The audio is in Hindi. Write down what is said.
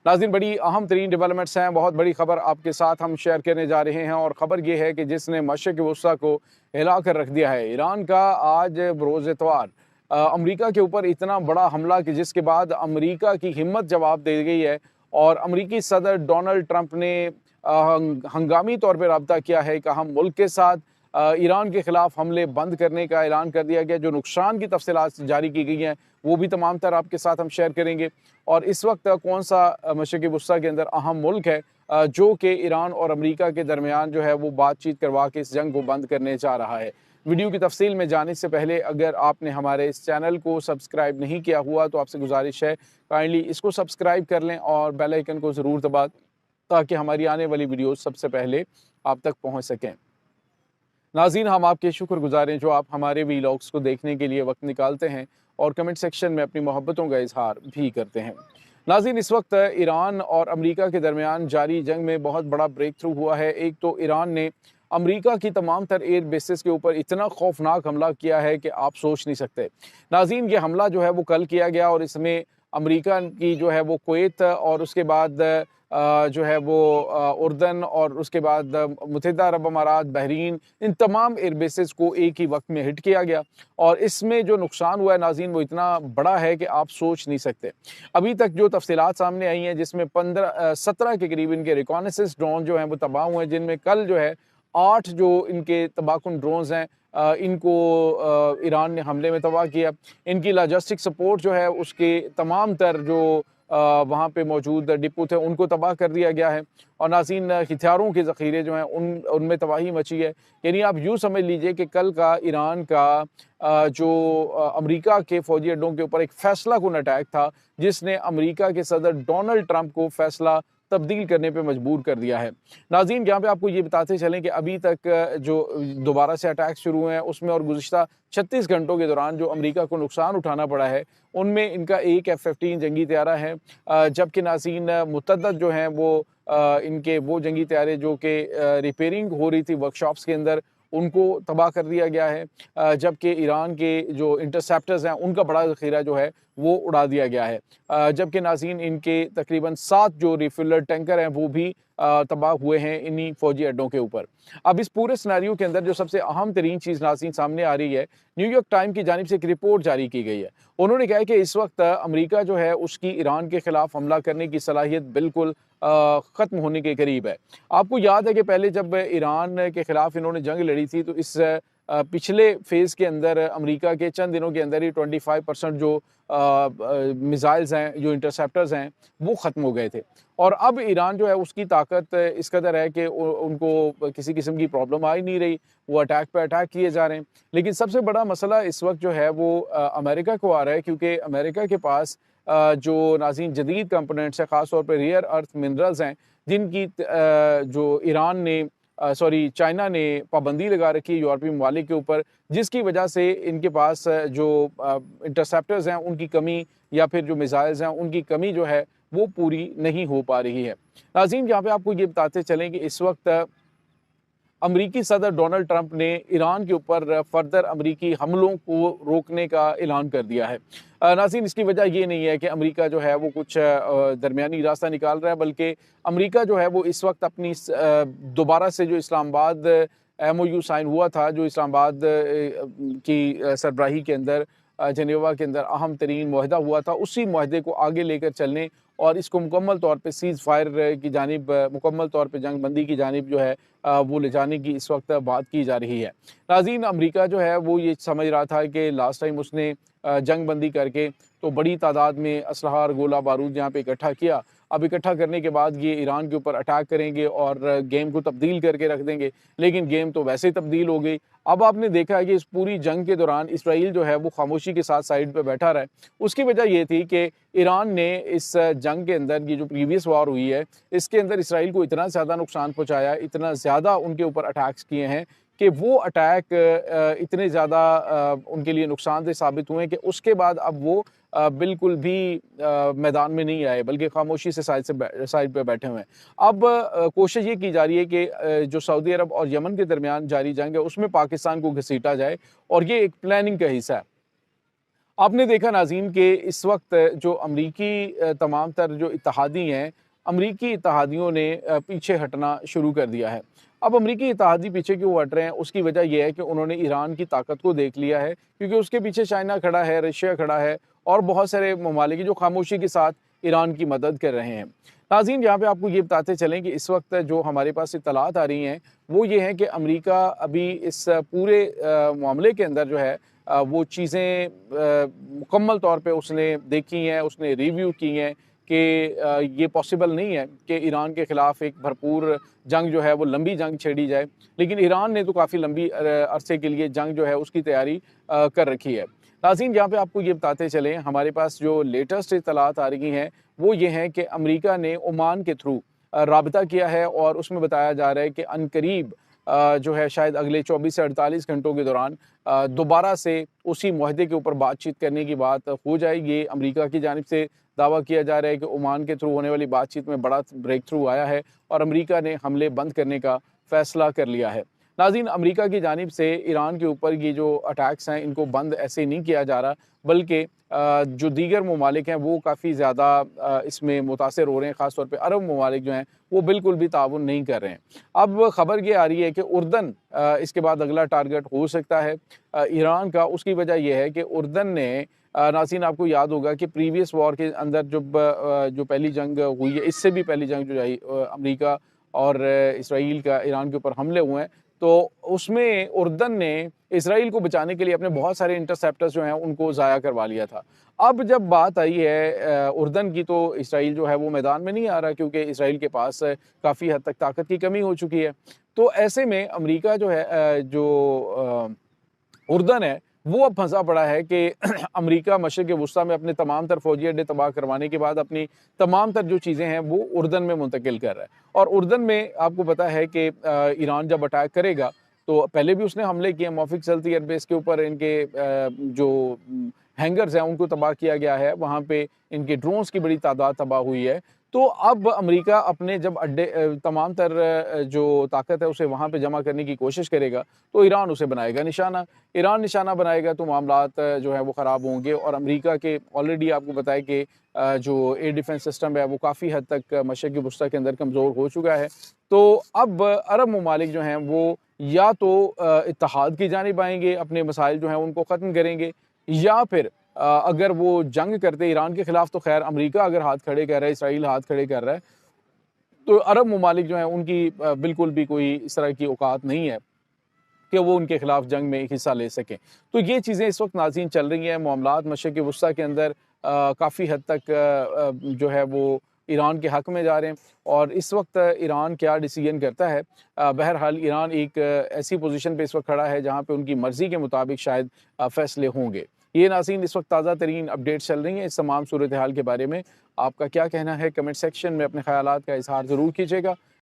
नाज़रीन, बड़ी अहम तरीन डेवलपमेंट्स हैं, बहुत बड़ी खबर आपके साथ हम शेयर करने जा रहे हैं और ख़बर ये है कि जिसने मशरिक़ वस्ता को हिला कर रख दिया है। ईरान का आज बरोज़ एतवार अमरीका के ऊपर इतना बड़ा हमला कि जिसके बाद अमरीका की हिम्मत जवाब दे गई है और अमरीकी सदर डोनाल्ड ट्रंप ने हंगामी तौर पर रब्ता किया है एक अहम मुल्क के साथ। ईरान के खिलाफ हमले बंद करने का ऐलान कर दिया गया। जो नुकसान की तफसीलात जारी की गई हैं वो भी तमाम तर आपके साथ हम शेयर करेंगे। और इस वक्त कौन सा मशरिक़ वस्ता के अंदर अहम मुल्क है जो कि ईरान और अमरीका के दरमियान जो है वो बातचीत करवा के इस जंग को बंद करने जा रहा है। वीडियो की तफसील में जाने से पहले अगर आपने हमारे इस चैनल को सब्सक्राइब नहीं किया हुआ तो आपसे गुजारिश है काइंडली इसको सब्सक्राइब कर लें और बेल आइकन को ज़रूर दबा ताकि हमारी आने वाली वीडियो सबसे पहले आप तक पहुँच सकें। नाज़रीन, हम आपके शुक्रगुज़ार हैं जो आप हमारे वीलॉग्स को देखने के लिए वक्त निकालते हैं और कमेंट सेक्शन में अपनी मोहब्बतों का इजहार भी करते हैं। नाज़रीन, इस वक्त ईरान और अमरीका के दरमियान जारी जंग में बहुत बड़ा ब्रेक थ्रू हुआ है। एक तो ईरान ने अमरीका की तमाम तर एयर बेसिस के ऊपर इतना खौफनाक हमला किया है कि आप सोच नहीं सकते। नाज़रीन, ये हमला जो है वो कल किया गया और इसमें अमरीका की जो है वो कुवैत और उसके बाद जो है वो उर्दन और उसके बाद मुत्तहिदा अरब अमारात, बहरीन, इन तमाम एयर बेसिस को एक ही वक्त में हिट किया गया और इसमें जो नुकसान हुआ है नाज़रीन वो इतना बड़ा है कि आप सोच नहीं सकते। अभी तक जो तफसीलात सामने आई हैं जिसमें 17 के करीब इनके रिकॉनेसेंस ड्रोन जो हैं वो तबाह हुए हैं, जिनमें कल जो है 8 जो इनके तबाहकुन ड्रोन्स हैं इनको ईरान ने हमले में तबाह किया। इनकी लॉजिस्टिक सपोर्ट जो है उसके तमाम तर जो वहाँ पे मौजूद डिपो थे उनको तबाह कर दिया गया है और नाज़रीन हथियारों के ज़ख़ीरे जो हैं उनमें तबाही मची है। यानी आप यूँ समझ लीजिए कि कल का ईरान का जो अमरीका के फ़ौजी अड्डों के ऊपर एक फ़ैसला कुन अटैक था जिसने अमरीका के सदर डोनाल्ड ट्रंप को फ़ैसला तब्दील करने पे मजबूर कर दिया है। नाज़रीन, यहाँ पे आपको ये बताते चलें कि अभी तक जो दोबारा से अटैक शुरू हुए हैं उसमें और गुज़िश्ता 36 घंटों के दौरान जो अमरीका को नुकसान उठाना पड़ा है उनमें इनका एक F-15 जंगी तैयारा है, जबकि नाज़रीन मुतअद्दिद जो हैं वो इनके वो जंगी तैयारे जो कि रिपेयरिंग हो रही थी वर्कशॉप्स के अंदर उनको तबाह कर दिया गया है, जबकि ईरान के जो इंटरसेप्टर्स हैं उनका बड़ा ज़ख़ीरा जो है वो उड़ा दिया गया है, जबकि नाज़रीन इनके तकरीबन 7 जो रिफिलर टैंकर हैं वो भी तबाह हुए हैं इन्हीं फ़ौजी अड्डों के ऊपर। अब इस पूरे सिनेरियो के अंदर जो सबसे अहम तरीन चीज़ नाज़रीन सामने आ रही है, न्यूयॉर्क टाइम की जानिब से एक रिपोर्ट जारी की गई है। उन्होंने कहा है कि इस वक्त अमरीका जो है उसकी ईरान के ख़िलाफ़ हमला करने की सलाहियत बिल्कुल ख़त्म होने के करीब है। आपको याद है कि पहले जब ईरान के ख़िलाफ़ इन्होंने जंग लड़ी थी तो इस पिछले फ़ेज़ के अंदर अमरीका के चंद दिनों के अंदर ही 25% जो मिसाइल्स हैं, जो इंटरसेप्टर्स हैं वो ख़त्म हो गए थे और अब ईरान जो है उसकी ताकत इस कदर है कि उनको किसी किस्म की प्रॉब्लम आ ही नहीं रही, वो अटैक पे अटैक किए जा रहे हैं। लेकिन सबसे बड़ा मसला इस वक्त जो है वो अमेरिका को आ रहा है, क्योंकि अमेरिका के पास जो नाज़रीन जदीद कंपोनेंट्स हैं, ख़ास तौर पे रेयर अर्थ मिनरल्स हैं जिनकी जो ईरान ने चाइना ने पाबंदी लगा रखी है यूरोपीय ममालिक के ऊपर, जिसकी वजह से इनके पास जो इंटरसेप्टर्स हैं उनकी कमी या फिर जो मिसाइल्स हैं उनकी कमी जो है वो पूरी नहीं हो पा रही है। नाज़रीन, यहाँ पे आपको ये बताते चलें कि इस वक्त अमरीकी सदर डोनाल्ड ट्रंप ने ईरान के ऊपर फर्दर अमरीकी हमलों को रोकने का ऐलान कर दिया है। नाज़रीन, इसकी वजह ये नहीं है कि अमरीका जो है वो कुछ दरमियानी रास्ता निकाल रहा है, बल्कि अमरीका जो है वो इस वक्त अपनी दोबारा से जो इस्लामाबाद MOU साइन हुआ था, जो इस्लामाबाद की सरबराही के अंदर जनेवा के अंदर अहम तरीन मुआहदा हुआ था, उसी मुआहदे को आगे लेकर चलने और इसको मुकम्मल तौर पे सीज़ फायर की जानिब, मुकम्मल तौर पे जंग बंदी की जानिब जो है वो ले जाने की इस वक्त बात की जा रही है। नाज़रीन, अमरीका जो है वो ये समझ रहा था कि लास्ट टाइम उसने जंग बंदी करके तो बड़ी तादाद में असलहा और गोला बारूद यहाँ पे इकट्ठा किया। अब इकट्ठा करने के बाद ये ईरान के ऊपर अटैक करेंगे और गेम को तब्दील करके रख देंगे, लेकिन गेम तो वैसे ही तब्दील हो गई। अब आपने देखा है कि इस पूरी जंग के दौरान इसराइल जो है वो खामोशी के साथ साइड पे बैठा रहा है। उसकी वजह ये थी कि ईरान ने इस जंग के अंदर, ये जो प्रीवियस वार हुई है, इसके अंदर इसराइल को इतना ज़्यादा नुकसान पहुँचाया, इतना ज़्यादा उनके ऊपर अटैक्स किए हैं कि वो अटैक इतने ज़्यादा उनके लिए नुकसानदेह साबित हुए कि उसके बाद अब वो बिल्कुल भी मैदान में नहीं आए, बल्कि खामोशी से साइड पे बैठे हुए हैं। अब कोशिश ये की जा रही है कि जो सऊदी अरब और यमन के दरमियान जारी जंग है उसमें पाकिस्तान को घसीटा जाए और ये एक प्लानिंग का हिस्सा है। आपने देखा नाज़रीन कि इस वक्त जो अमरीकी तमाम तर जो इत्तेहादी हैं, अमरीकी इत्तेहादियों ने पीछे हटना शुरू कर दिया है। अब अमरीकी इत्तेहादी पीछे क्यों हट रहे हैं, उसकी वजह ये है कि उन्होंने ईरान की ताकत को देख लिया है, क्योंकि उसके पीछे चाइना खड़ा है, रशिया खड़ा है और बहुत सारे ममालिक जो खामोशी के साथ ईरान की मदद कर रहे हैं। नाज़रीन, यहाँ पे आपको ये बताते चलें कि इस वक्त जो हमारे पास इत्तलात आ रही हैं, वो ये हैं कि अमरीका अभी इस पूरे मामले के अंदर जो है वो चीज़ें मुकम्मल तौर पे उसने देखी हैं, उसने रिव्यू की हैं कि ये पॉसिबल नहीं है कि ईरान के ख़िलाफ़ एक भरपूर जंग जो है वो लंबी जंग छेड़ी जाए। लेकिन ईरान ने तो काफ़ी लंबी अरसे के लिए जंग जो है उसकी तैयारी कर रखी है। नाज़रीन, यहाँ पे आपको ये बताते चलें, हमारे पास जो लेटेस्ट इत्तलात आ रही हैं वो ये हैं कि अमरीका ने ओमान के थ्रू राबता किया है और उसमें बताया जा रहा है कि अनकरीब जो है शायद अगले 24 से 48 घंटों के दौरान दोबारा से उसी मुआहदे के ऊपर बातचीत करने की बात हो जाएगी। ये अमरीका की जानिब से दावा किया जा रहा है कि ओमान के थ्रू होने वाली बातचीत में बड़ा ब्रेक थ्रू आया है और अमरीका ने हमले बंद करने का फ़ैसला कर लिया है। नाज़रीन, अमरीका की जानिब से ईरान के ऊपर ये जो अटैक्स हैं इनको बंद ऐसे नहीं किया जा रहा, बल्कि जो दीगर ममालिक हैं वो काफ़ी ज़्यादा इसमें मुतासिर हो रहे हैं। ख़ास तौर पे अरब ममालिक जो हैं वो बिल्कुल भी ताउन नहीं कर रहे हैं। अब ख़बर ये आ रही है कि उर्दन इसके बाद अगला टारगेट हो सकता है ईरान का। उसकी वजह यह है कि उर्दन ने नाज़रीन, आपको याद होगा कि प्रीवियस वॉर के अंदर जब जो पहली जंग हुई है, इससे भी पहली जंग जो रही अमरीका और इसराइल का ईरान के ऊपर हमले हुए हैं, तो उसमें उर्दन ने इसराइल को बचाने के लिए अपने बहुत सारे इंटरसेप्टर्स जो हैं उनको ज़ाया करवा लिया था। अब जब बात आई है उर्दन की, तो इसराइल जो है वो मैदान में नहीं आ रहा, क्योंकि इसराइल के पास काफ़ी हद तक ताकत की कमी हो चुकी है। तो ऐसे में अमरीका जो है उर्दन है वो अब फंसा पड़ा है कि अमरीका मशरिक़ वुस्ता में अपने तमाम तर फौजी अड्डे तबाह करवाने के बाद अपनी तमाम तर जो चीज़ें हैं वो उर्दन में मुंतकिल कर रहा है। और उर्दन में आपको पता है कि ईरान जब अटैक करेगा, तो पहले भी उसने हमले किए, मौफिक सल्ती एयरबेस के ऊपर इनके जो हैंगर्स हैं उनको तबाह किया गया है, वहाँ पे इनके ड्रोन्स की बड़ी तादाद तबाह हुई है। तो अब अमरीका अपने जब अड्डे तमाम तर जो ताकत है उसे वहाँ पे जमा करने की कोशिश करेगा, तो ईरान उसे बनाएगा निशाना। ईरान निशाना बनाएगा तो मामलात जो है वो ख़राब होंगे। और अमरीका के ऑलरेडी आपको बताया कि जो एयर डिफेंस सिस्टम है वो काफ़ी हद तक मशरिक़ वुस्ता के अंदर कमज़ोर हो चुका है। तो अब अरब ममालिक जो हैं वो या तो इत्तेहाद की जानिब आएँगे, अपने मसाइल जो हैं उनको ख़त्म करेंगे, या फिर अगर वो जंग करते ईरान के ख़िलाफ़, तो ख़ैर अमरीका अगर हाथ खड़े कर रहा है, इसराइल हाथ खड़े कर रहा है, तो अरब ममालिक जो हैं उनकी बिल्कुल भी कोई इस तरह की औकात नहीं है कि वो उनके ख़िलाफ़ जंग में हिस्सा ले सकें। तो ये चीज़ें इस वक्त नाज़रीन चल रही हैं। मामलात मशरिक़ वुस्ता के अंदर काफ़ी हद तक जो है वो ईरान के हक़ में जा रहे हैं और इस वक्त ईरान क्या डिसीजन करता है। बहरहाल ईरान एक ऐसी पोज़ीशन पे इस वक्त खड़ा है जहाँ पे उनकी मर्ज़ी के मुताबिक शायद फ़ैसले होंगे। ये नाज़रीन इस वक्त ताज़ा तरीन अपडेट्स चल रही हैं। इस तमाम सूरत हाल के बारे में आपका क्या कहना है? कमेंट सेक्शन में अपने ख़यालात का इज़हार ज़रूर कीजिएगा।